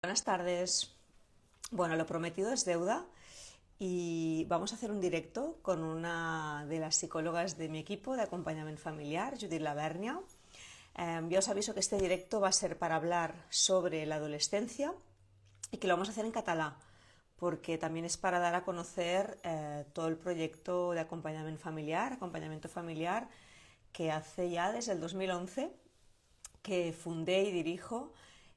Buenas tardes. Bueno, lo prometido es deuda y vamos a hacer un directo con una de las psicólogas de mi equipo de acompañamiento familiar, Judit Lavernia. Ya os aviso que este directo va a ser para hablar sobre la adolescencia y que lo vamos a hacer en catalán, porque también es para dar a conocer todo el proyecto de acompañamiento familiar que hace ya desde el 2011 que fundé y dirijo,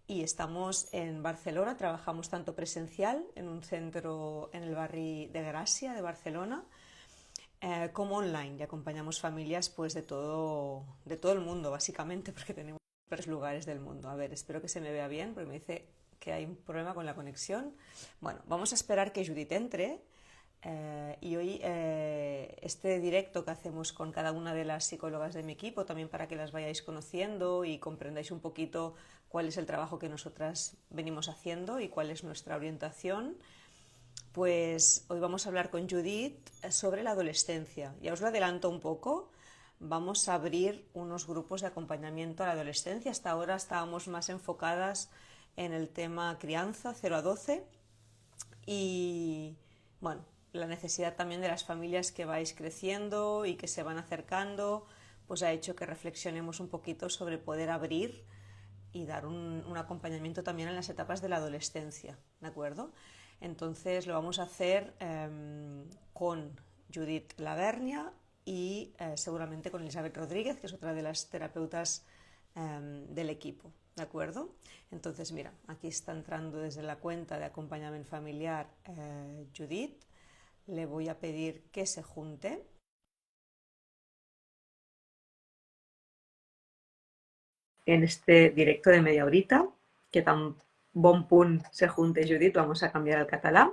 y estamos en Barcelona, trabajamos tanto presencial en un centro en el barri de Gràcia de Barcelona, como online, y acompañamos familias pues de todo el mundo básicamente, porque tenemos varios lugares del mundo. A ver, espero que se me vea bien porque me dice que hay un problema con la conexión. Bueno, vamos a esperar que Judith entre. Y hoy este directo que hacemos con cada una de las psicólogas de mi equipo, también para que las vayáis conociendo y comprendáis un poquito cuál es el trabajo que nosotras venimos haciendo y cuál es nuestra orientación, pues hoy vamos a hablar con Judith sobre la adolescencia. Ya os lo adelanto un poco, vamos a abrir unos grupos de acompañamiento a la adolescencia. Hasta ahora estábamos más enfocadas en el tema crianza 0 a 12 y bueno, la necesidad también de las familias que vais creciendo y que se van acercando, pues ha hecho que reflexionemos un poquito sobre poder abrir y dar un acompañamiento también en las etapas de la adolescencia, ¿de acuerdo? Entonces lo vamos a hacer con Judith Lavernia y seguramente con Elizabeth Rodríguez, que es otra de las terapeutas del equipo, ¿de acuerdo? Entonces, mira, aquí está entrando desde la cuenta de acompañamiento familiar Judith. Le voy a pedir que se junte. En este directo de media horita, que tan bon punt se junte Judith, vamos a cambiar al catalán.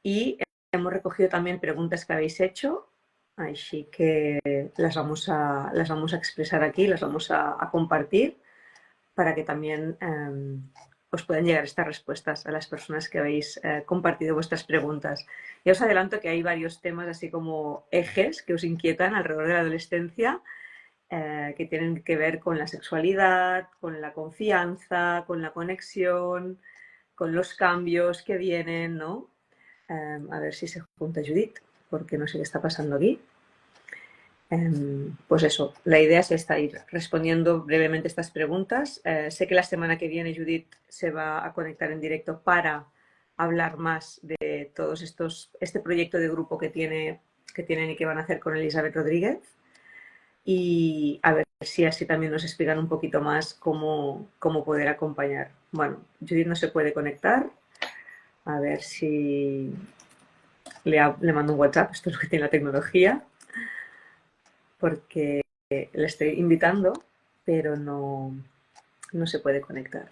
Y hemos recogido también preguntas que habéis hecho, así que las vamos a expresar aquí, las vamos a compartir para que también os puedan llegar estas respuestas a las personas que habéis compartido vuestras preguntas. Ya os adelanto que hay varios temas así como ejes que os inquietan alrededor de la adolescencia, que tienen que ver con la sexualidad, con la confianza, con la conexión, con los cambios que vienen, ¿no? A ver si se junta Judith, porque no sé qué está pasando aquí. Pues eso, la idea es esta, ir respondiendo brevemente estas preguntas. Sé que la semana que viene Judith se va a conectar en directo para hablar más de todos este proyecto de grupo que tienen y que van a hacer con Elizabeth Rodríguez. Y a ver si así también nos explican un poquito más cómo poder acompañar. Bueno, Judith no se puede conectar. A ver si le mando un WhatsApp, esto es lo que tiene la tecnología, porque le estoy invitando, pero no se puede conectar.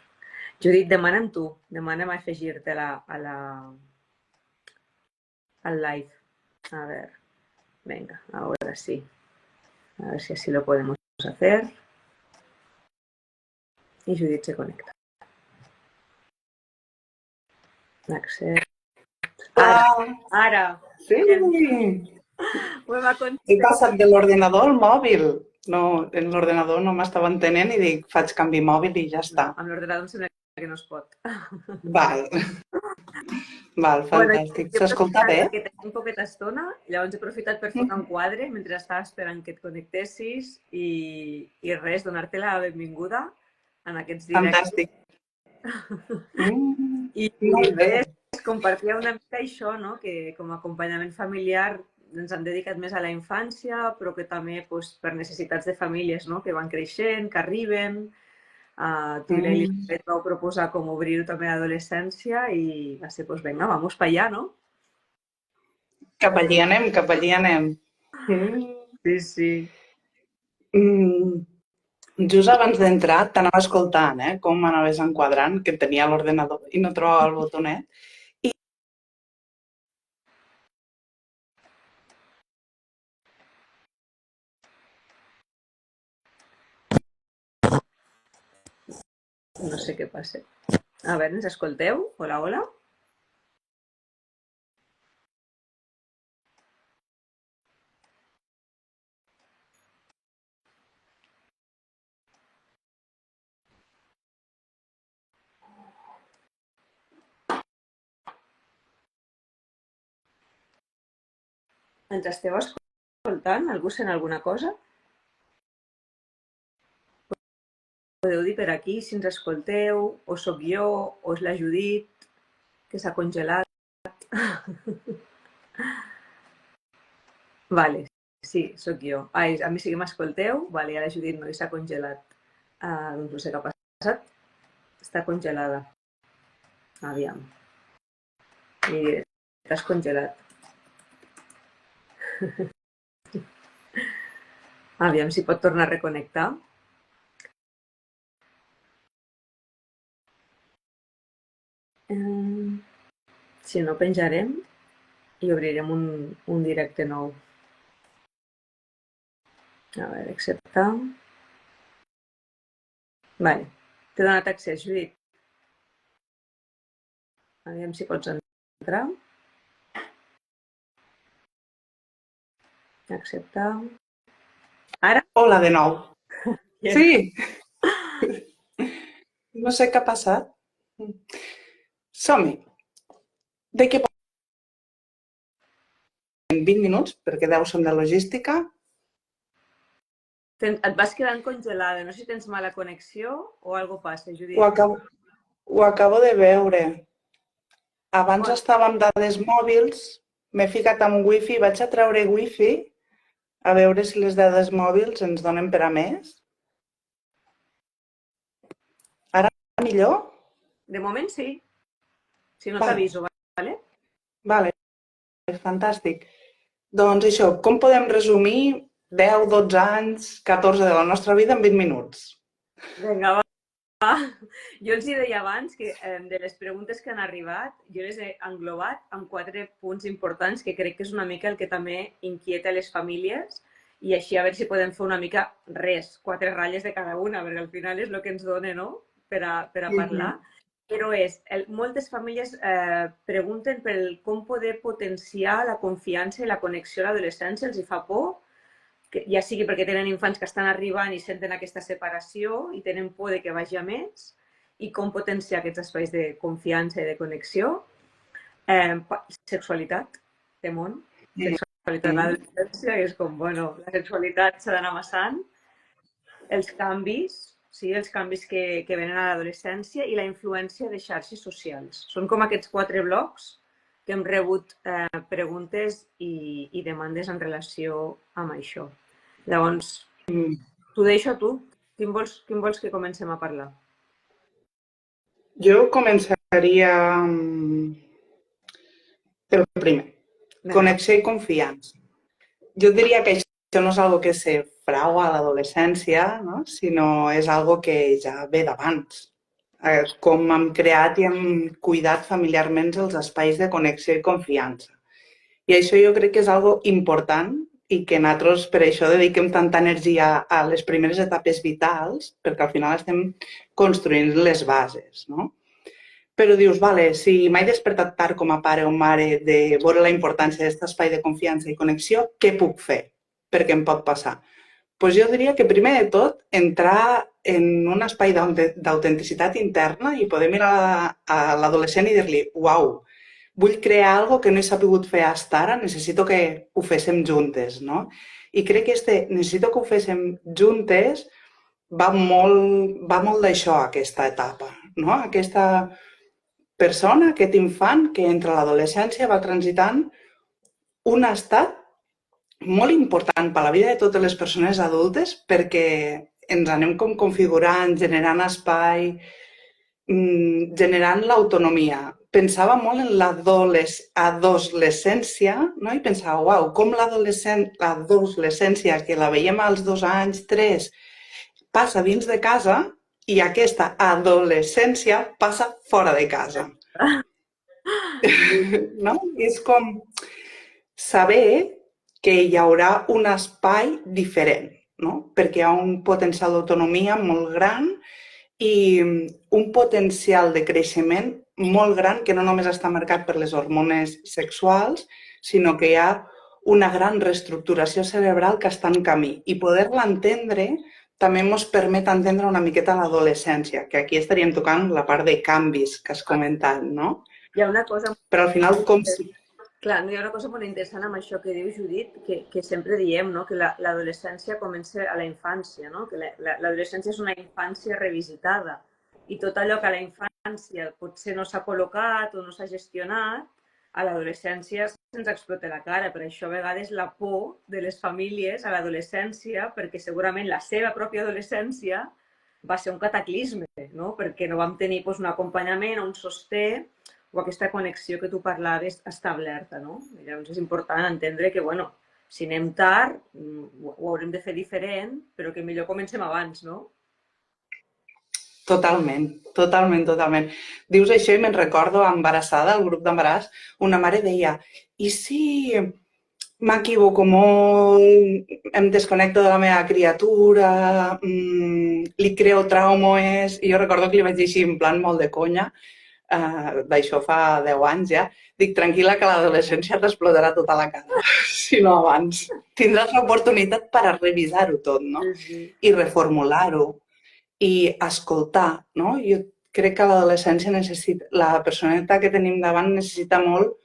Judit, demana'm tu, demana'm afegir-te al live. A ver, venga, ahora sí. A ver si así lo podemos hacer. Y Judit se conecta. Accés. Ara, Ah, ara. Bien. sí. Ho hem He aconseguit. passat de l'ordinador al mòbil. No, en l'ordenador no m'estava entenent i dic, faig canvi mòbil i ja No, està. amb l'ordenador em sembla que no es pot. Val, val, Bueno, fantàstic. jo he S'escolta aprofitat bé? perquè tenim poqueta estona, llavors he aprofitat per fotre un quadre mentre estava esperant que et connectessis i res, donar-te la benvinguda en aquests directes Fantàstic. Mm, i molt bé. res, compartir una mica això, no? Que com a acompanyament familiar ens han dedicat més a la infància, però que també pues, per necessitats de famílies, no? Que van creixent, que arriben. Tu i Mm. l'Elisabet vau proposar com obrir-ho també a l'adolescència i va ser, pues, venga, vamos para allá, no? Cap allí anem, cap allí anem. Mm. Sí, sí. Mm. Just abans d'entrar t'anava escoltant, com m'anaves enquadrant, que tenia l'ordenador i no trobava el botonet. No sé què passa. A veure, ens escolteu? Hola, hola. Ens esteu escoltant? Algú sent alguna cosa? Podeu dir per aquí si ens escolteu, o sóc jo, o és la Judit, que s'ha congelat. Vale, sí, sóc jo. Ai, a mi sí que m'escolteu? Vale, a la Judit no, i s'ha congelat. Doncs no sé què ha passat. Està congelada. Aviam. I t'has congelat. Aviam si pot tornar a reconnectar. Si no, penjarem i obrirem un directe nou. A veure, acceptar. Vale. T'he donat accés, Judit. Aviam si pots entrar. Acceptar. Ara? Hola de nou. Bien. Sí, no sé què ha passat. Som-hi. De què en 20 minuts, perquè deu ser de logística. Et vas quedant congelada. No sé si tens mala connexió o alguna passa, Ho Judit. acabo, ho acabo de veure. Abans Bueno, estava amb dades mòbils, m'he ficat amb wifi, vaig a treure wifi a veure si les dades mòbils ens donen per a més. Ara millor? de moment sí. Si no Vale, t'aviso, vale? vale, fantàstic. Doncs això, com podem resumir 10, 12 anys, 14 de la nostra vida en 20 minuts? Vinga, va. Jo els hi deia abans que de les preguntes que han arribat, jo les he englobat en 4 punts importants que crec que és una mica el que també inquieta les famílies i així a veure si podem fer una mica res, 4 ratlles de cada una, perquè al final és el que ens dona, no?, per a parlar. Però moltes famílies pregunten per com poder potenciar la confiança i la connexió a l'adolescència, els hi fa por, que ja sigui perquè tenen infants que estan arribant i senten aquesta separació i tenen por de que vagi a més, i com potenciar aquests espais de confiança i de connexió. Sexualitat, temón. Sexualitat a l'adolescència, que és com, bueno, la sexualitat s'ha d'anar amassant. Els canvis, sí, els canvis que venen a l'adolescència i la influència de xarxes socials. Són com aquests 4 blocs que hem rebut preguntes i demandes en relació amb això. Llavors, t'ho deixo a tu. Quin vols que comencem a parlar? Jo començaria pel primer, connexió i confiança. Jo diria que això no és algo que se frau a l'adolescència, no? Sinó és algo que ja ve d'abans. Com hem creat i hem cuidat familiarment els espais de connexió i confiança. I això jo crec que és algo important i que nosaltres per això dediquem tanta energia a les primeres etapes vitals, perquè al final estem construint les bases, no? Però dius, vale, si m'he despertat tard com a pare o mare de veure la importància d'aquest espai de confiança i connexió, què puc fer? Perquè em pot passar. Doncs jo diria que primer de tot entrar en un espai d'autenticitat interna i poder mirar a l'adolescent i dir-li, uau, vull crear alguna que no he sabut fer fins ara, necessito que ho féssim juntes, no? I crec que necessito que ho féssim juntes va molt d'això, aquesta etapa, no? Aquesta persona, aquest infant que entre l'adolescència va transitant un estat molt important per a la vida de totes les persones adultes perquè ens anem com configurant, generant espai, generant l'autonomia. Pensava molt en l'adolescència, no? I pensava, uau, com l'adolescència, que la veiem als 2 anys, 3, passa dins de casa i aquesta adolescència passa fora de casa. No? I és com saber que hi haurà un espai diferent, no? Perquè hi ha un potencial d'autonomia molt gran i un potencial de creixement molt gran que no només està marcat per les hormones sexuals, sinó que hi ha una gran reestructuració cerebral que està en camí. I poder-la entendre també ens permet entendre una miqueta l'adolescència, que aquí estaríem tocant la part de canvis que has comentat, no? Hi ha una cosa... Però al final, com si... Clar, no hi ha una cosa molt interessant amb això que diu Judit, que sempre diem, no? Que l'adolescència comença a la infància, no? Que l'adolescència és una infància revisitada i tot allò que a la infància potser no s'ha col·locat o no s'ha gestionat, a l'adolescència se'ns explota la cara. Per això a vegades la por de les famílies a l'adolescència, perquè segurament la seva pròpia adolescència va ser un cataclisme, no? Perquè no vam tenir doncs, un acompanyament, un sosté o aquesta connexió que tu parlaves establerta, no? I llavors és important entendre que, bueno, si anem tard, ho haurem de fer diferent, però que millor comencem abans, no? Totalment, totalment, totalment. Dius això i me'n recordo embarassada, al grup d'embaràs, una mare deia, i si m'equivoco molt, em desconnecto de la meva criatura, li creo traumes... I jo recordo que li vaig dir així en plan molt de conya, d'això fa 10 anys ja, dic, tranquil·la que l'adolescència t'explotarà tota la cara, si no abans. Tindràs l'oportunitat per a revisar-ho tot, no? Sí, sí. I reformular-ho i escoltar, no? Jo crec que l'adolescència necessita, la personalitat que tenim davant necessita molt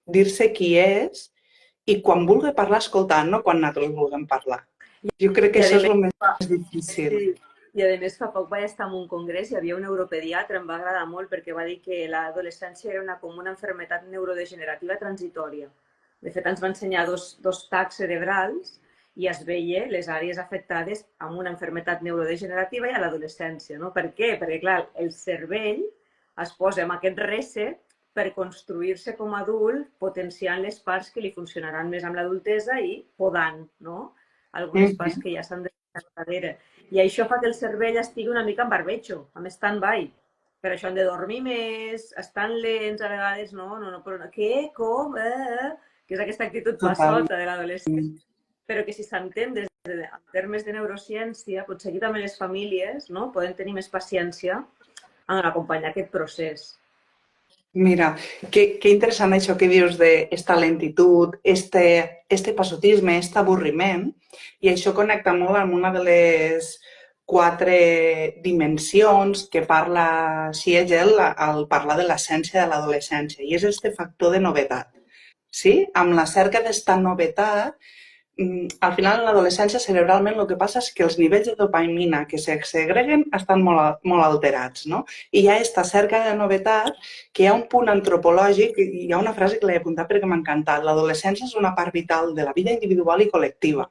dir-se qui és i quan vulgui parlar, escoltar, no quan nosaltres vulguem parlar. Jo crec que I a això és més, el més difícil. sí, i a més fa poc vaig estar en un congrés, hi havia un neuropediatre, em va agradar molt perquè va dir que l'adolescència era com una enfermetat neurodegenerativa transitòria. De fet, ens va ensenyar dos tacs cerebrals i es veia les àrees afectades amb una enfermetat neurodegenerativa i a l'adolescència. No? Per què? Perquè, clar, el cervell es posa amb aquest reset per construir-se com a adult, potenciant les parts que li funcionaran més amb l'adultesa i podant, no? Algunes parts que ja s'han de darrere. I això fa que el cervell estigui una mica en barbecho, en stand-by. Per això han de dormir més, estan lents a vegades, no, però què, com, que és aquesta actitud Total. passota de l'adolescent. Però que si s'entén en termes de neurociència, potser aquí també les famílies no, poden tenir més paciència en acompanyar aquest procés. Mira, que interessant això que dius d'esta lentitud, este passotisme, este avorriment, i això connecta molt amb una de les 4 dimensions que parla Siegel al parlar de l'essència de l'adolescència, i és este factor de novetat. Sí? Amb la cerca d'esta novetat, al final en l'adolescència cerebralment el que passa és que els nivells de dopamina que se segreguen estan molt, molt alterats, no? I hi ha aquesta cerca de novetat que hi ha un punt antropològic, i hi ha una frase que l'he apuntat perquè m'ha encantat, l'adolescència és una part vital de la vida individual i col·lectiva.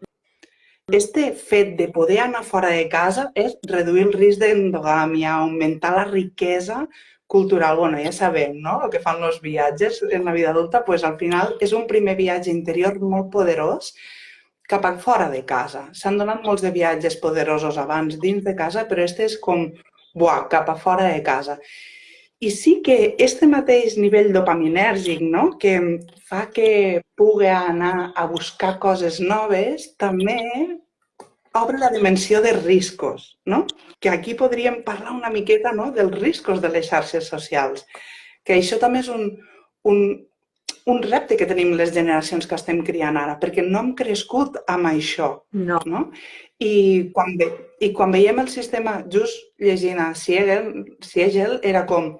Este fet de poder anar fora de casa és reduir el risc d'endogàmia, augmentar la riquesa cultural. Bueno, ja sabem, no?, el que fan els viatges en la vida adulta, pues al final és un primer viatge interior molt poderós cap a fora de casa. S'han donat molts de viatges poderosos abans dins de casa, però este és com, buah, cap a fora de casa. I sí que este mateix nivell dopaminèrgic, no?, que fa que pugui anar a buscar coses noves, també obre la dimensió de riscos, no? Que aquí podríem parlar una miqueta, no?, dels riscos de les xarxes socials, que això també és un, un repte que tenim les generacions que estem criant ara, perquè no hem crescut amb això, no? I quan veiem el sistema, just llegint a Siegel era com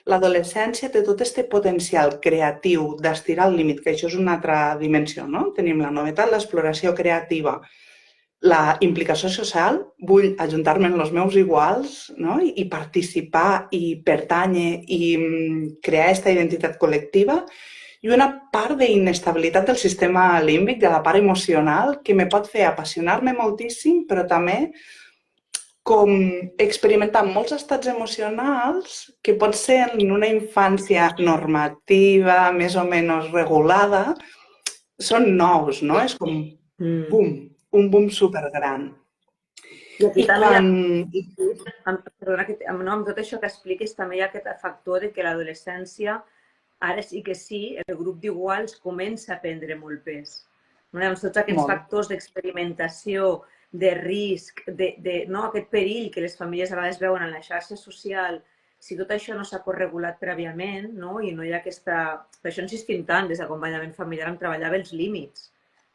l'adolescència té tot este potencial creatiu d'estirar el límit, que això és una altra dimensió, no? Tenim la novetat, l'exploració creativa, la implicació social, vull ajuntar-me amb els meus iguals, no? I participar i pertànyer i crear aquesta identitat col·lectiva, i una part d'inestabilitat del sistema límbic, de la part emocional, que me pot fer apassionar-me moltíssim, però també com experimentar molts estats emocionals que pot ser en una infància normativa, més o menys regulada, són nous, no? És com, bum, un boom supergran. I aquí I també hi ha, quan... perdona, amb tot això que expliques, també hi ha aquest factor de que l'adolescència, ara sí que sí, el grup d'iguals comença a prendre molt pes. Llavors, tots aquests factors d'experimentació, de risc, no, aquest perill que les famílies a vegades veuen en la xarxa social, si tot això no s'ha corregulat prèviament, no, i no hi ha aquesta... Per això insistim tant des d'acompanyament familiar en treballar els límits,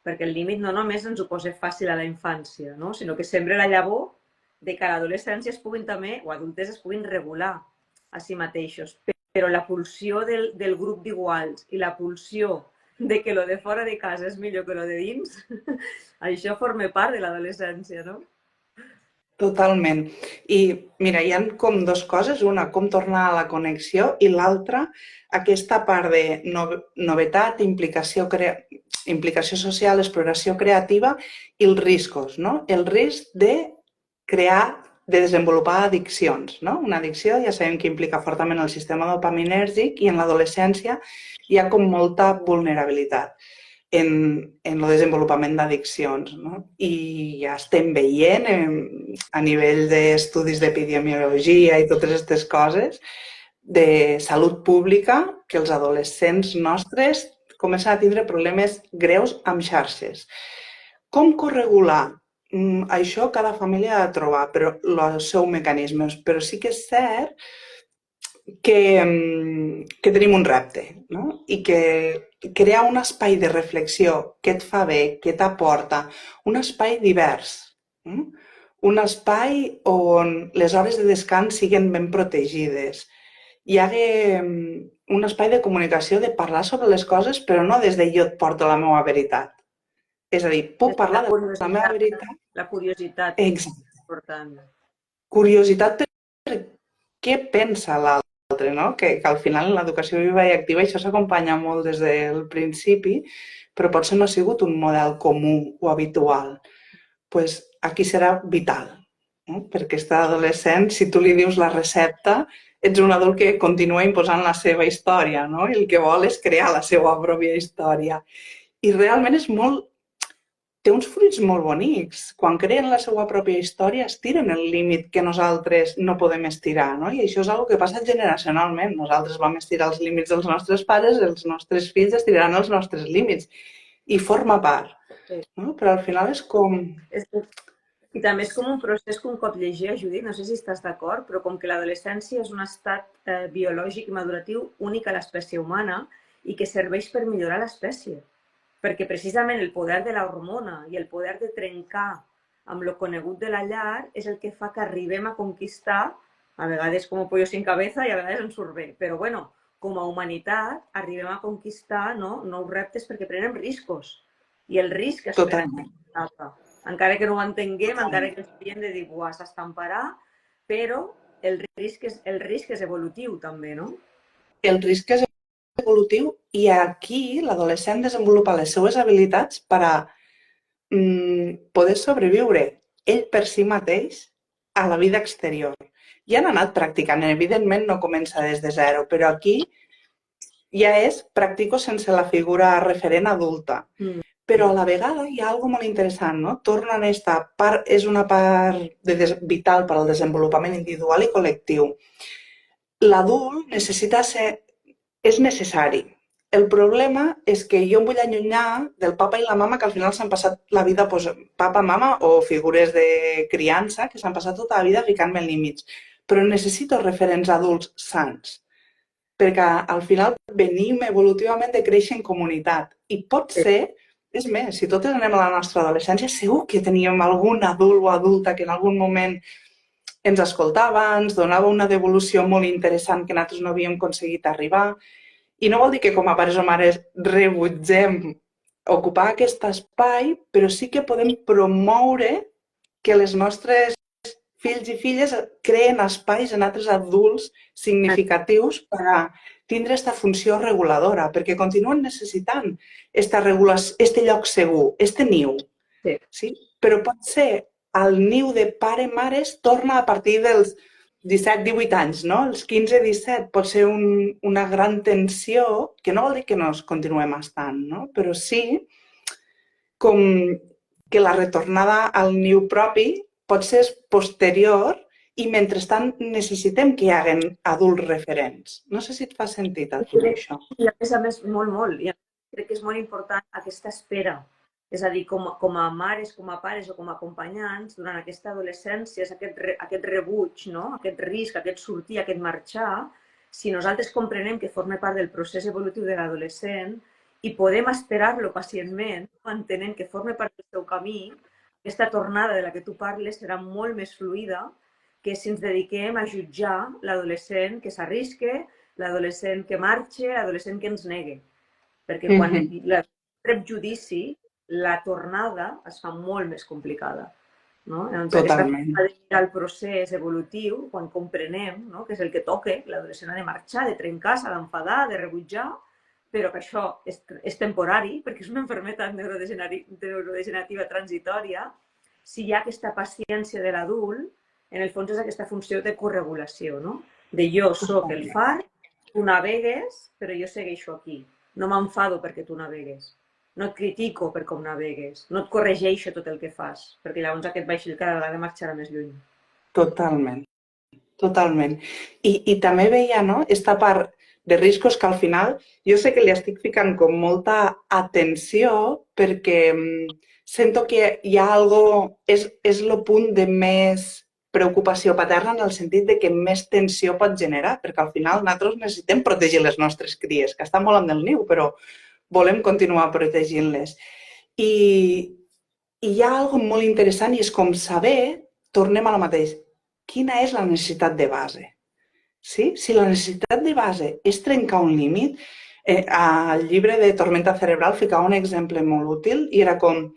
perquè el límit no només ens ho posa fàcil a la infància, no? Sinó que sembra la llavor de que a l'adolescència es puguin també, o adultes es puguin regular a si mateixos. Però la pulsió del grup d'iguals i la pulsió de que lo de fora de casa és millor que lo de dins, això forma part de l'adolescència, no? Totalment. I mira, hi ha com dues coses, una, com tornar a la connexió, i l'altra, aquesta part de novetat, implicació social, exploració creativa i els riscos, no? El risc de crear, de desenvolupar addiccions, no? Una addicció ja sabem que implica fortament el sistema dopaminèrgic i en l'adolescència hi ha com molta vulnerabilitat en el desenvolupament d'addiccions. No? I ja estem veient a nivell d'estudis d'epidemiologia i totes aquestes coses de salut pública que els adolescents nostres comencen a tindre problemes greus amb xarxes. Com corregular? Això cada família ha de trobar però els seus mecanismes, però sí que és cert que tenim un repte, no? I que crear un espai de reflexió que et fa bé, que t'aporta, un espai divers, un espai on les hores de descans siguin ben protegides. Hi ha un espai de comunicació de parlar sobre les coses, però no des de jo et porto la meva veritat. És a dir, puc parlar de la meva veritat? La curiositat és Exacte. important. Curiositat per què pensa l'altre, no? Que al final en l'educació viva i activa això s'acompanya molt des del principi, però potser no ha sigut un model comú o habitual. Pues aquí serà vital, no? Perquè està adolescent, si tu li dius la recepta, ets un adult que continua imposant la seva història, no? I el que vol és crear la seva pròpia història. I realment és molt té uns fruits molt bonics. Quan creen la seva pròpia història, estiren el límit que nosaltres no podem estirar, no? I això és una que passa generacionalment. Nosaltres vam estirar els límits dels nostres pares, els nostres fills estiraran els nostres límits. I forma part, Sí. no? Però al final és com... I també és com un procés que un cop llegia, Judit, no sé si estàs d'acord, però com que l'adolescència és un estat biològic i maduratiu únic a l'espècie humana i que serveix per millorar l'espècie. Perquè precisament el poder de l'hormona i el poder de trencar amb lo conegut de la llar és el que fa que arribem a conquistar, a vegades com un pollo sin cabeza i a vegades ens surt bé, però bueno, com a humanitat arribem a conquistar nous reptes perquè prenem riscos. I el risc es pren Totalment. encara que no ho entenguem, encara Totalment. que estiguem de dir, buah, s'estamparà, però el risc és evolutiu també, no? El risc és evolutiu i aquí l'adolescent desenvolupa les seues habilitats per a poder sobreviure ell per si mateix a la vida exterior. Ja han anat practicant, evidentment no comença des de zero, però aquí ja és practico sense la figura referent adulta. Però a la vegada hi ha alguna molt interessant, no? Tornen a estar, és una part vital per al desenvolupament individual i col·lectiu. L'adult necessita ser, és necessari. El problema és que jo em vull allunyar del papa i la mama que al final s'han passat la vida, doncs, papa, mama o figures de criança que s'han passat tota la vida ficant-me límits. Però necessito referents adults sants perquè al final venim evolutivament de créixer en comunitat. I pot ser, és més, si totes anem a la nostra adolescència, segur que teníem algun adult o adulta que en algun moment ens escoltava, ens donava una devolució molt interessant que nosaltres no havíem aconseguit arribar. I no vol dir que com a pares o mares rebutgem ocupar aquest espai, però sí que podem promoure que les nostres fills i filles creen espais en altres adults significatius per a tindre aquesta funció reguladora, perquè continuen necessitant este lloc segur, este niu. Sí. Sí? Però pot ser el niu de pare-mares torna a partir dels 17-18 anys, no? Els 15-17 pot ser una gran tensió, que no vol dir que no es continuem estant, no? Però sí com que la retornada al niu propi pot ser posterior i mentrestant necessitem que hi haguen adults referents. No sé si et fa sentit a tu això. I a més, molt. I crec que és molt important aquesta espera. És a dir, com a mares, com a pares o com a acompanyants, durant aquesta adolescència, és aquest rebuig, no? Aquest risc, aquest sortir, aquest marxar, si nosaltres comprenem que forma part del procés evolutiu de l'adolescent i podem esperar-lo pacientment, entenent que forma part del seu camí, aquesta tornada de la que tu parles serà molt més fluida que si ens dediquem a jutjar l'adolescent que s'arrisca, l'adolescent que marxa, l'adolescent que ens negue. perquè quan rep judici, la tornada es fa molt més complicada. No? Llavors, aquesta Totalment. forma de mirar el procés evolutiu, quan comprenem, no? Que és el que toca, l'adolescent ha de marxar, de trencar, s'ha d'enfadar, de rebutjar, però que això és temporari, perquè és una malaltia neurodegenerativa transitòria, si hi ha aquesta paciència de l'adult, en el fons és aquesta funció de corregulació, no? De jo sóc el far, tu navegues, però jo segueixo aquí. No m'enfado perquè tu navegues. No et critico per com navegues, no et corregeixo tot el que fas, perquè llavors aquest vaixell cada vegada marxarà més lluny. Totalment, totalment. I també veia, no?, esta part de riscos que al final jo sé que li estic ficant com molta atenció perquè sento que hi ha algo, és el punt de més preocupació paterna en el sentit de que més tensió pot generar, perquè al final nosaltres necessitem protegir les nostres cries, que estan volant del niu, però volem continuar protegint-les. I hi ha alguna molt interessant i és com saber, tornem a la mateix, quina és la necessitat de base. Sí? Si la necessitat de base és trencar un límit, al llibre de Tormenta Cerebral ficava un exemple molt útil i era com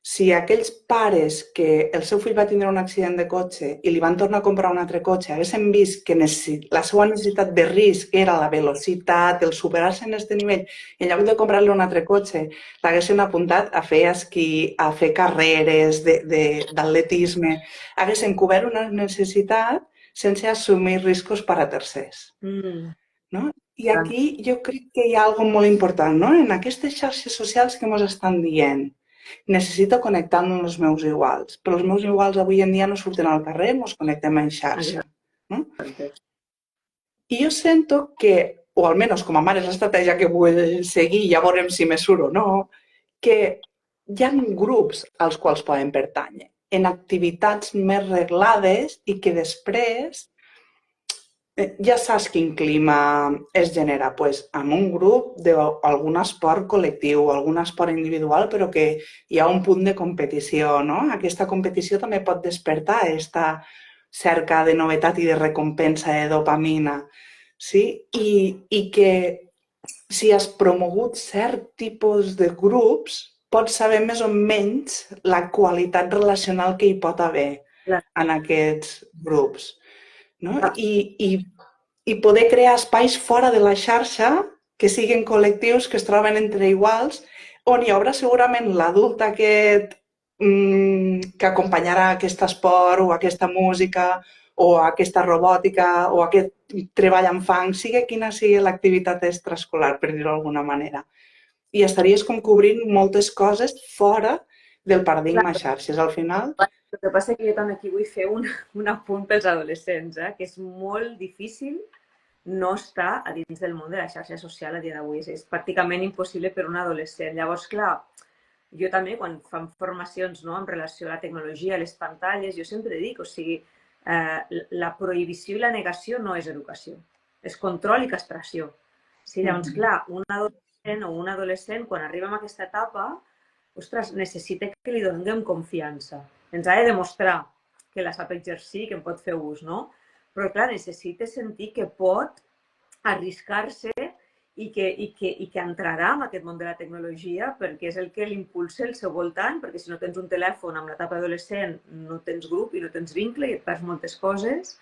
si aquells pares que el seu fill va tindre un accident de cotxe i li van tornar a comprar un altre cotxe haguessin vist que la seva necessitat de risc era la velocitat, el superar-se en aquest nivell, en lloc de comprar-li un altre cotxe, l'haguessin apuntat a fer esquí, a fer carreres d'atletisme, haguessin cobert una necessitat sense assumir riscos per a tercers. No? I aquí jo crec que hi ha alguna molt important, no? En aquestes xarxes socials que ens estan dient necessito connectar amb els meus iguals, però els meus iguals avui en dia no surten al carrer, ens connectem en xarxa. No? I jo sento que, o almenys com a mare és l'estratègia que vull seguir, ja veurem si me surt o no, que hi ha grups als quals poden pertànyer, en activitats més reglades i que després ja saps quin clima es genera, pues, amb un grup d'algun esport col·lectiu, algun esport individual, però que hi ha un punt de competició, no? Aquesta competició també pot despertar aquesta cerca de novetat i de recompensa de dopamina, sí? I que si has promogut cert tipus de grups, pots saber més o menys la qualitat relacional que hi pot haver en aquests grups. No? I poder crear espais fora de la xarxa que siguin col·lectius que es troben entre iguals, on hi haurà segurament l'adult aquest que acompanyarà aquest esport o aquesta música o aquesta robòtica o aquest treball en fang, sigui quina sigui l'activitat extraescolar, per dir-ho d'alguna manera. I estaries com cobrint moltes coses fora del paradigma xarxes. Al final, el que passa és que jo també aquí vull fer un apunt pels adolescents, que és molt difícil no estar a dins del món de la xarxa social a dia d'avui. És pràcticament impossible per un adolescent. Llavors, clar, jo també, quan fan formacions, no, en relació a la tecnologia, a les pantalles, jo sempre dic, o sigui, la prohibició i la negació no és educació, és control i castració. Sí, llavors, clar, un adolescent o un adolescent, quan arriba a aquesta etapa, ostres, necessita que li donem confiança. Ens ha de demostrar que la sap exercir, que en pot fer ús, no? Però, clar, necessita sentir que pot arriscar-se i que entrarà en aquest món de la tecnologia perquè és el que l'impulsa al seu voltant, perquè si no tens un telèfon amb l'etapa adolescent no tens grup i no tens vincle i et perds moltes coses.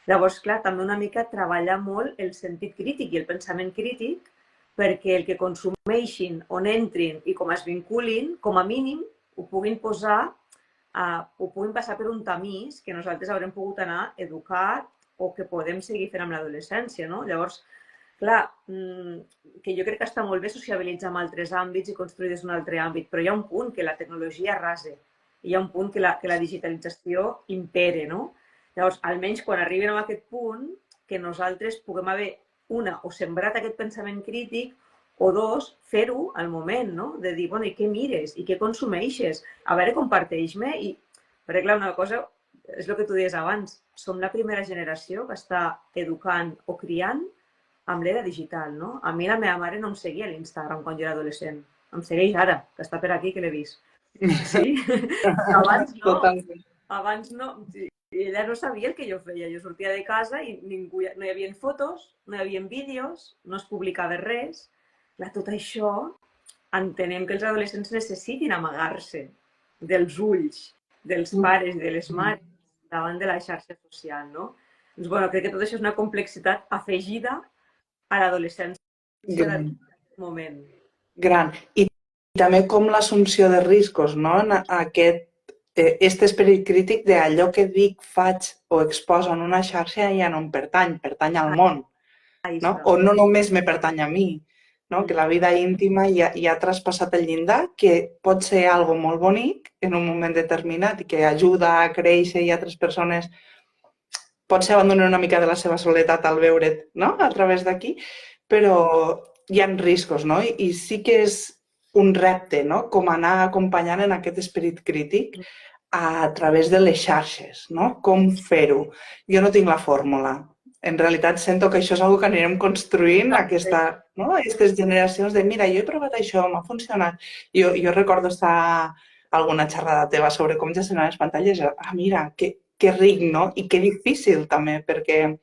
Llavors, clar, també una mica treballar molt el sentit crític i el pensament crític perquè el que consumeixin, on entrin i com es vinculin, com a mínim ho puguin posar, ho puguin passar per un tamís que nosaltres haurem pogut anar educat o que podem seguir fent amb l'adolescència, no? Llavors, clar, que jo crec que està molt bé sociabilitzar en altres àmbits i construir des d'un altre àmbit, però hi ha un punt que la tecnologia arrasa, hi ha un punt que la digitalització impere, no? Llavors, almenys quan arribin a aquest punt, que nosaltres puguem haver o sembrat aquest pensament crític, o dos, fer-ho al moment, no? De dir, bueno, i què mires? I què consumeixes? A veure, comparteix-me. Perquè, clar, una cosa és el que tu deies abans, som la primera generació que està educant o criant amb l'era digital, no? A mi la meva mare no em seguia a l'Instagram quan jo era adolescent. Em segueix ara, que està per aquí, que l'he vist. Sí? Abans no. Abans no. Ella no sabia el que jo feia. Jo sortia de casa i no hi havia fotos, no hi havia vídeos, no es publicava res. Clar, tot això entenem que els adolescents necessitin amagar-se dels ulls dels pares i de les mares davant de la xarxa social, no? Doncs, bueno, crec que tot això és una complexitat afegida a l'adolescència Gran, d'aquest moment. gran. I també com l'assumpció de riscos, no? En aquest esperit crític d'allò que dic, faig o exposo en una xarxa ja no em pertany al món, Ahí no? està. O no només me pertany a mi, no? Que la vida íntima ja ha traspassat el llindar, que pot ser algo molt bonic en un moment determinat i que ajuda a créixer i altres persones potser abandonen una mica de la seva soledat al veure't, no? A través d'aquí, però hi ha riscos, no? I sí que és un repte, no? Com anar acompanyant en aquest esperit crític a través de les xarxes, no? Com fer-ho? Jo no tinc la fórmula. En realitat sento que això és una que anirem construint aquestes generacions de mira, jo he provat això, m'ha funcionat. Jo recordo estar alguna xerrada teva sobre com gestionar les pantalles. Mira, que ric, no? I que difícil també, perquè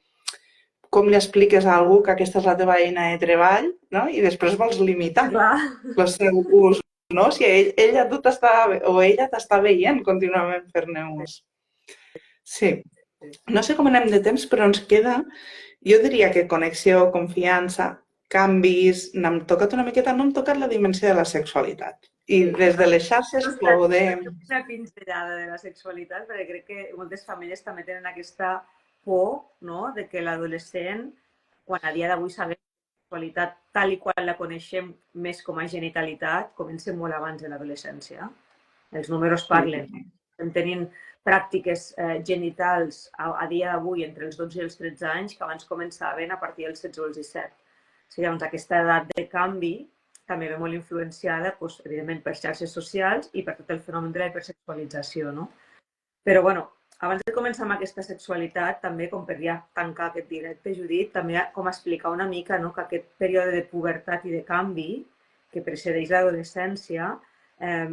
com li expliques a algú que aquesta és la teva eina de treball, no? I després vols limitar Clar. el seu ús, no? Si ella tu t'està, o ella t'està veient contínuament fer-ne ús. Sí. No sé com anem de temps, però ens queda, jo diria que connexió, confiança, canvis, n'hem tocat una miqueta, no hem tocat la dimensió de la sexualitat. I des de les xarxes podem... Una pinzellada de la sexualitat, perquè crec que moltes famílies també tenen aquesta por, no?, de que l'adolescent, quan a dia d'avui sabem que la sexualitat tal i qual la coneixem més com a genitalitat, comença molt abans de l'adolescència. Els números parlen. Estem tenint pràctiques genitals a dia d'avui entre els 12 i els 13 anys que abans començaven a partir dels 16 o els 17. O sigui, doncs, aquesta edat de canvi també ve molt influenciada, doncs, evidentment, per xarxes socials i per tot el fenomen de la hipersexualització, no? Però, bueno, abans de començar amb aquesta sexualitat, també, com per ja tancar aquest directe, Judit, també com explicar una mica, no?, que aquest període de pubertat i de canvi que precedeix l'adolescència a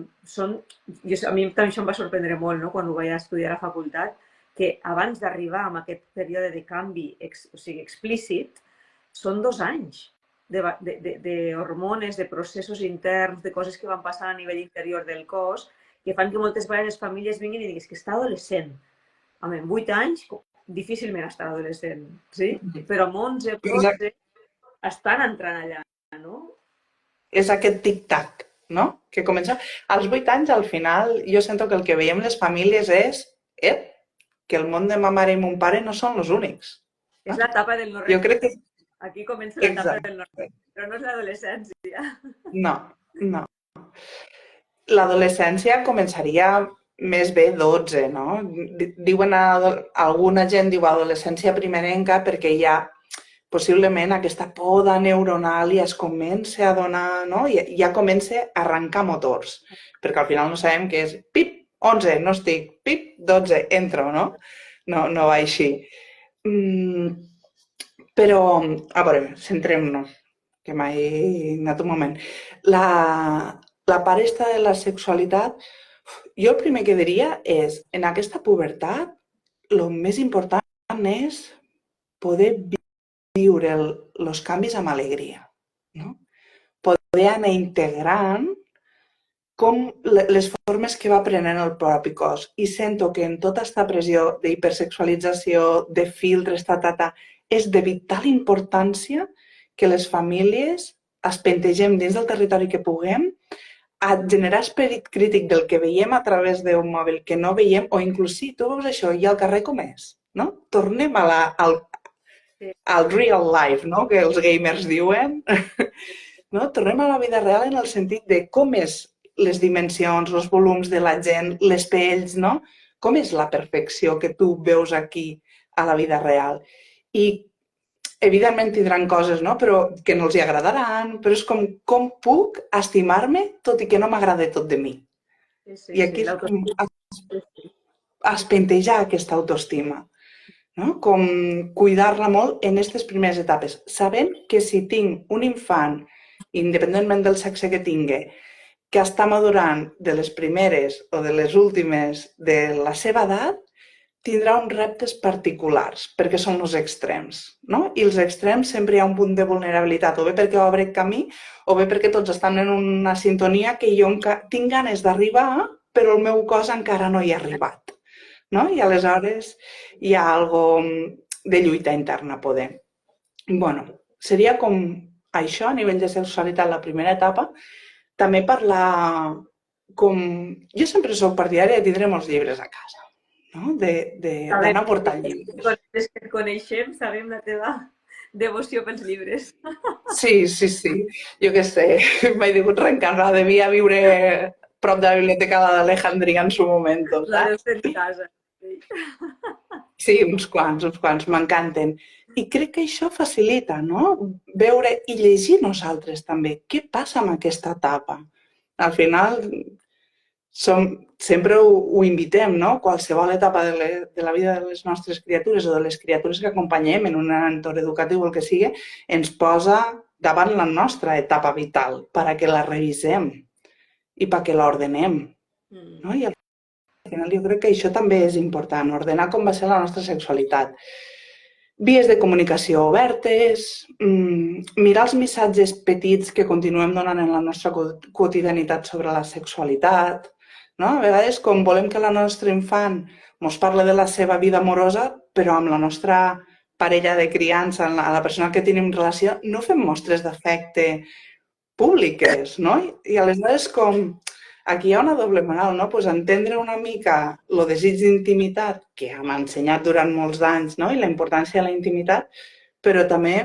mi també això em va sorprendre molt, no?, quan ho vaig estudiar a la facultat, que abans d'arribar a aquest període de canvi explícit, són 2 anys d'hormones, de processos interns, de coses que van passant a nivell interior del cos, que fan que moltes vegades les famílies vinguin i diguin que està adolescent. Home, en 8 anys difícilment està adolescent, sí? Però amb 11 o 12 estan entrant allà, no? És aquest tic-tac, no? Que comença... Als 8 anys, al final, jo sento que el que veiem les famílies és que el món de ma mare i mon pare no són els únics. No? És l'etapa del no retorn. Jo crec que... Aquí comença l'etapa del no retorn, però no és l'adolescència. No, no. L'adolescència començaria més bé 12, no? Diuen alguna gent diu adolescència primerenca perquè ja possiblement aquesta poda neuronal ja es comença a donar, no? Ja comença a arrencar motors, perquè al final no sabem què és pip, 11, no estic, pip, 12, entro, no? No va així. Però, a veure, centrem-nos, que m'he anat un moment. La part esta de la sexualitat, jo el primer que diria és, en aquesta pubertat, el més important és poder viure els canvis amb alegria, no? Poder anar integrant com les formes que va prenent el propi cos. I sento que en tota aquesta pressió d'hipersexualització, de filtres, és de vital importància que les famílies es pentegem dins del territori que puguem a generar esperit crític del que veiem a través d'un mòbil que no veiem, o inclús si tu veus això i al carrer com és, no? Tornem al real life, no? Que els gamers diuen. No? Tornem a la vida real en el sentit de com és les dimensions, els volums de la gent, les pells, no? Com és la perfecció que tu veus aquí a la vida real? I evidentment tindran coses, no? Però que no els hi agradaran, però és com puc estimar-me tot i que no m'agrada tot de mi. I aquí es pentejar aquesta autoestima, no? Com cuidar-la molt en aquestes primeres etapes, sabent que si tinc un infant, independentment del sexe que tingui, que està madurant de les primeres o de les últimes de la seva edat, tindrà uns reptes particulars, perquè són els extrems, no? I els extrems sempre hi ha un punt de vulnerabilitat, o bé perquè obre camí, o bé perquè tots estan en una sintonia que jo tinc ganes d'arribar, però el meu cos encara no hi ha arribat, no? I aleshores hi ha algo de lluita interna, poder. Bueno, seria com això a nivell de sexualitat la primera etapa. També parlar com... Jo sempre soc partidària de tindre molts llibres a casa, no? D'anar portant llibres. Des que et coneixem, sabem la teva devoció pels llibres. Sí, sí, sí. Jo què sé, m'he digut reencarnar, devia viure prop de la biblioteca d'Alejandria en su moment, La deus saps? tenir a casa. Sí, uns quants, m'encanten. I crec que això facilita, no? Veure i llegir nosaltres també. Què passa amb aquesta etapa? Al final, sempre ho invitem, no? Qualsevol etapa de la vida de les nostres criatures o de les criatures que acompanyem en un entorn educatiu o el que sigui, ens posa davant la nostra etapa vital perquè la revisem i perquè l'ordenem. No? I al final jo crec que això també és important, ordenar com va ser la nostra sexualitat. Vies de comunicació obertes, mirar els missatges petits que continuem donant en la nostra quotidianitat sobre la sexualitat, no? A vegades, com volem que la nostra infant ens parli de la seva vida amorosa, però amb la nostra parella de criança, amb la persona que tenim relació, no fem mostres d'afecte públiques, no? I aleshores, com aquí hi ha una doble moral, no? Pues entendre una mica el desig d'intimitat que hem ensenyat durant molts anys, no? I la importància de la intimitat, però també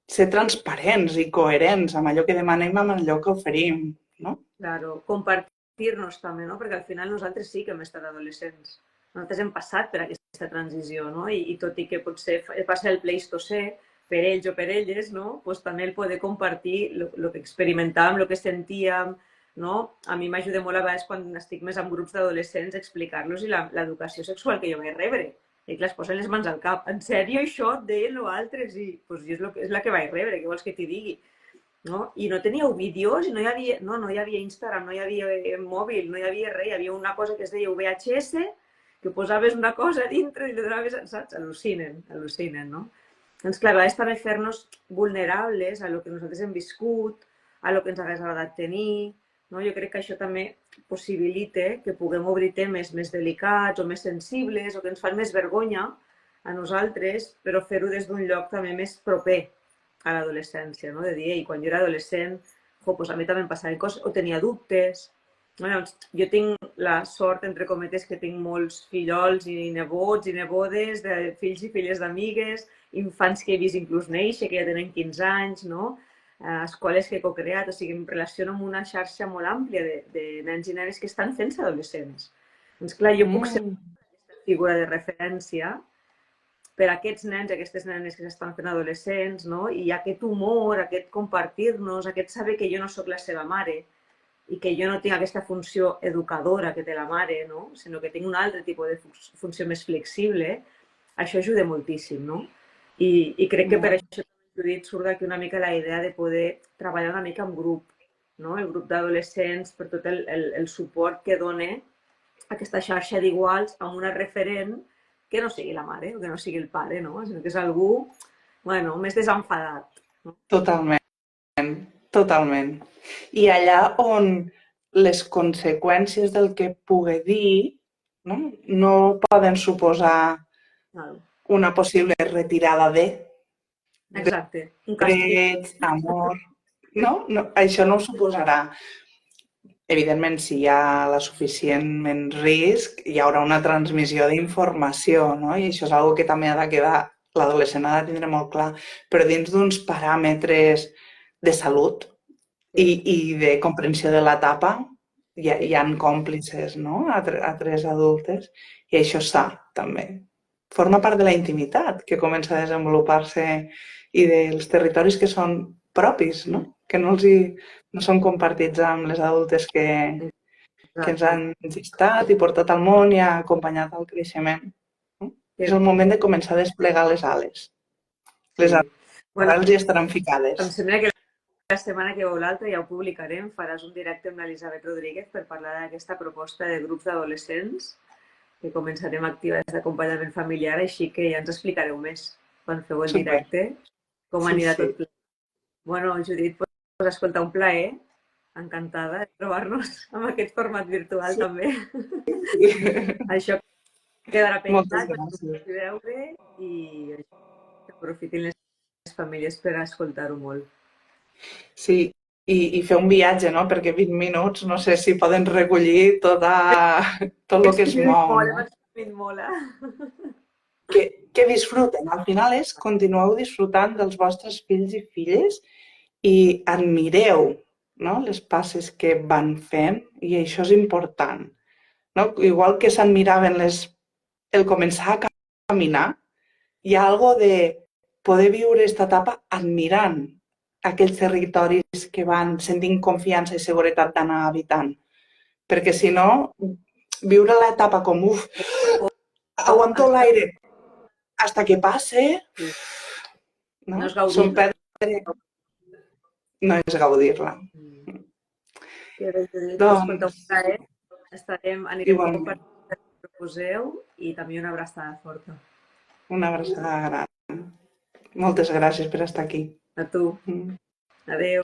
ser transparents i coherents amb allò que demanem, amb allò que oferim, no? Claro, compartir-nos també, no? Perquè al final nosaltres sí que hem estat adolescents. Nosaltres hem passat per aquesta transició, no? I tot i que potser passa el Pleistocè per ells o per elles, no? Pues també el poder compartir el que experimentàvem, el que sentíem, no? A mi m'ajuda molt a vegades quan estic més en grups d'adolescents explicar-los l'educació sexual que jo vaig rebre. I clar, es posen les mans al cap. En sèrio, això et deien o altres? I pues, és la que vaig rebre, què vols que t'hi digui? No? I no teníeu vídeos, i no hi havia Instagram, no hi havia mòbil, no hi havia res, hi havia una cosa que es deia VHS, que posaves una cosa dintre i li donaves, saps? Al·lucinen, no? Doncs clar, a vegades també fer-nos vulnerables a lo que nosaltres hem viscut, a lo que ens hagués agradat tenir, no? Jo crec que això també possibilita que puguem obrir temes més delicats o més sensibles o que ens fan més vergonya a nosaltres, però fer-ho des d'un lloc també més proper a l'adolescència, no? De dir, ei, quan jo era adolescent, pues a mi també em passaven coses, o tenia dubtes. Llavors, jo tinc la sort, entre cometes, que tinc molts fillols i nebots i nebodes, de fills i filles d'amigues, infants que he vist inclús néixer, que ja tenen 15 anys, no? Escoles que he co-creat, o sigui, em relaciono amb una xarxa molt àmplia de nens i nenes que estan fent-se adolescents. Doncs clar, jo puc ser aquesta figura de referència per a aquests nens i aquestes nenes que s'estan fent adolescents, no? I aquest humor, aquest compartir-nos, aquest saber que jo no sóc la seva mare i que jo no tinc aquesta funció educadora que té la mare, no? Sinó que tinc un altre tipus de funció més flexible, això ajuda moltíssim, no? I crec que per això, Judit, surt d'aquí una mica la idea de poder treballar una mica en grup, no? El grup d'adolescents, per tot el suport que dona aquesta xarxa d'iguals amb una referent que no sigui la mare o que no sigui el pare, no? Sinó que és algú, bueno, més desenfadat. No? Totalment, totalment. I allà on les conseqüències del que pugui dir no poden suposar una possible retirada Exacte. Un drets, amor, no? Això no ho suposarà. Evidentment, si hi ha la suficient risc, hi haurà una transmissió d'informació, no? I això és una que també ha de quedar, l'adolescent ha de tindre molt clar, però dins d'uns paràmetres de salut i de comprensió de l'etapa hi ha còmplices, no? Altres adultes, i això està, també. Forma part de la intimitat que comença a desenvolupar-se i dels territoris que són propis, no? Que no són compartits amb les adultes que ens han gestat i portat al món i ha acompanyat el creixement. No? És el moment de començar a desplegar les ales. Les ales ja estaran ficades. Em sembla que la setmana que veu l'altra ja ho publicarem, faràs un directe amb l'Elisabet Rodríguez per parlar d'aquesta proposta de grups d'adolescents que començarem activitats d'acompanyament familiar, així que ja ens explicareu més quan feu el Super. directe com Sí, anirà sí. tot ple. Bueno, Judit, pues escolta, un plaer. Encantada de trobar-nos amb aquest format virtual Sí. també. Això quedarà Moltes penjat perquè ho gràcies. pugui veure i que aprofitin les famílies per escoltar-ho molt. Sí, i fer un viatge, no? Perquè 20 minuts no sé si poden recollir tot el que es mou, Hem no? exprimit molt, eh? Que disfruten. Al final és continueu disfrutant dels vostres fills i filles i admireu, no? Les passes que van fent i això és important. No? Igual que s'admiraven el començar a caminar, hi ha algo de poder viure aquesta etapa admirant aquells territoris que van sentint confiança i seguretat d'anar habitant. Perquè si no, viure l'etapa com, uf, aguanto l'aire hasta que passe, Sí. no? No és Són gaudir-la. perdre, no és gaudir-la. Que bé, Judit, pues, escolta, un Doncs, plaer. Anirem igualment, compartint el que proposeu i també una abraçada forta. una abraçada gran. Moltes gràcies per estar aquí. A tu. Mm. Adéu.